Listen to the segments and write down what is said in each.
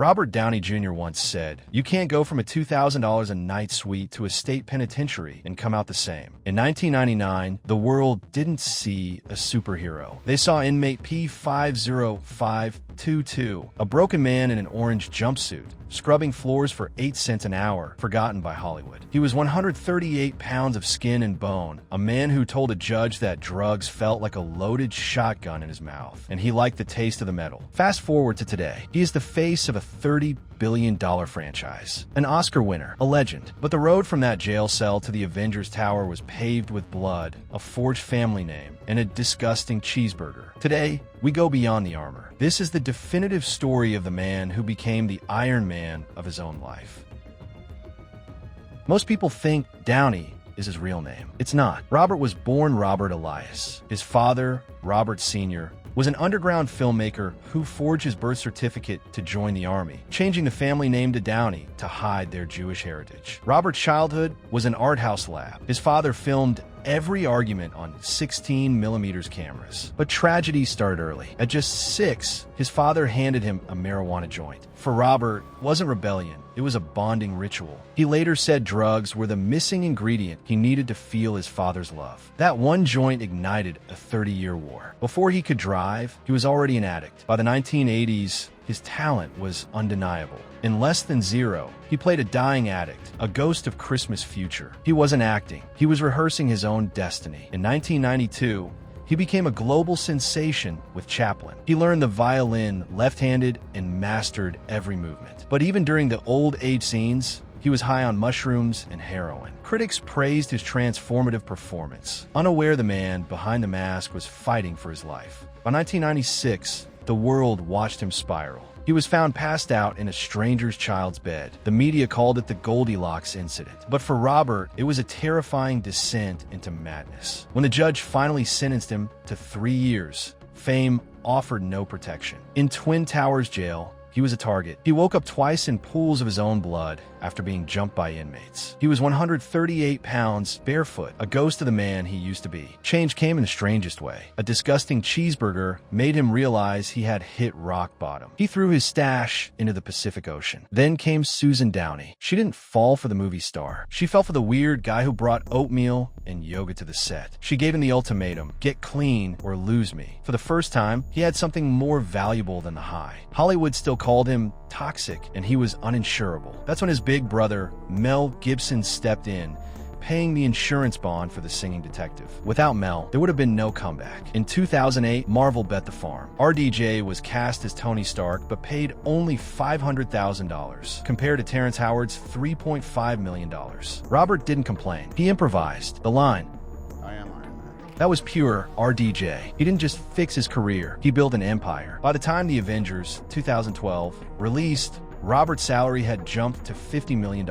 Robert Downey Jr. once said, "You can't go from a $2,000 a night suite to a state penitentiary and come out the same." In 1999, the world didn't see a superhero. They saw inmate P50522, a broken man in an orange jumpsuit, scrubbing floors for 8 cents an hour, forgotten by Hollywood. He was 138 pounds of skin and bone, a man who told a judge that drugs felt like a loaded shotgun in his mouth, and he liked the taste of the metal. Fast forward to today. He is the face of a $30 billion franchise, an Oscar winner, a legend. But the road from that jail cell to the Avengers Tower was paved with blood, a forged family name, and a disgusting cheeseburger. Today, we go beyond the armor. This is the definitive story of the man who became the Iron Man of his own life. Most people think Downey is his real name. It's not. Robert was born Robert Elias. His father, Robert Sr., was an underground filmmaker who forged his birth certificate to join the army, changing the family name to Downey to hide their Jewish heritage. Robert's childhood was an art house lab. His father filmed every argument on 16mm cameras. But tragedy started early. At just 6, his father handed him a marijuana joint. For Robert, it wasn't rebellion. It was a bonding ritual. He later said drugs were the missing ingredient he needed to feel his father's love. That one joint ignited a 30-year war. Before he could drive, he was already an addict. By the 1980s, his talent was undeniable. In less than 0, he played a dying addict, a ghost of Christmas future. He wasn't acting. He was rehearsing his own destiny. In 1992, he became a global sensation with Chaplin. He learned the violin left-handed and mastered every movement. But even during the old age scenes, he was high on mushrooms and heroin. Critics praised his transformative performance, unaware the man behind the mask was fighting for his life. By 1996, the world watched him spiral. He was found passed out in a stranger's child's bed. The media called it the Goldilocks incident. But for Robert, it was a terrifying descent into madness. When the judge finally sentenced him to 3 years, fame offered no protection. In Twin Towers jail, he was a target. He woke up twice in pools of his own blood after being jumped by inmates. He was 138 pounds, barefoot, a ghost of the man he used to be. Change came in the strangest way. A disgusting cheeseburger made him realize he had hit rock bottom. He threw his stash into the Pacific Ocean. Then came Susan Downey. She didn't fall for the movie star. She fell for the weird guy who brought oatmeal and yoga to the set. She gave him the ultimatum: get clean or lose me. For the first time, he had something more valuable than the high. Hollywood still called him toxic, and he was uninsurable. That's when his big brother, Mel Gibson, stepped in, paying the insurance bond for the singing detective. Without Mel, there would have been no comeback. In 2008, Marvel bet the farm. RDJ was cast as Tony Stark, but paid only $500,000, compared to Terrence Howard's $3.5 million. Robert didn't complain. He improvised. The line, "I am Iron Man," that was pure RDJ. He didn't just fix his career, he built an empire. By the time The Avengers, 2012, released, Robert's salary had jumped to $50 million.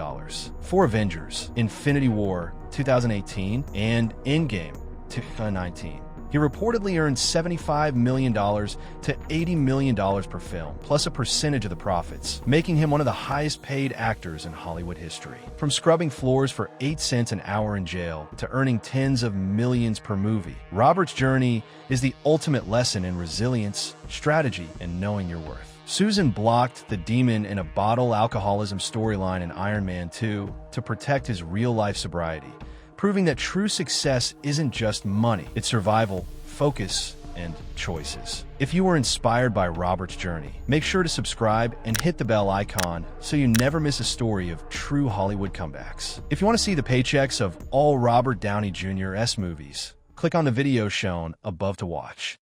For Avengers, Infinity War, 2018, and Endgame, 2019, he reportedly earned $75 million to $80 million per film, plus a percentage of the profits, making him one of the highest paid actors in Hollywood history. From scrubbing floors for 8 cents an hour in jail to earning tens of millions per movie, Robert's journey is the ultimate lesson in resilience, strategy, and knowing your worth. Susan blocked the demon in a bottle alcoholism storyline in Iron Man 2 to protect his real-life sobriety, proving that true success isn't just money, it's survival, focus, and choices. If you were inspired by Robert's journey, make sure to subscribe and hit the bell icon so you never miss a story of true Hollywood comebacks. If you want to see the paychecks of all Robert Downey Jr.'s movies, click on the video shown above to watch.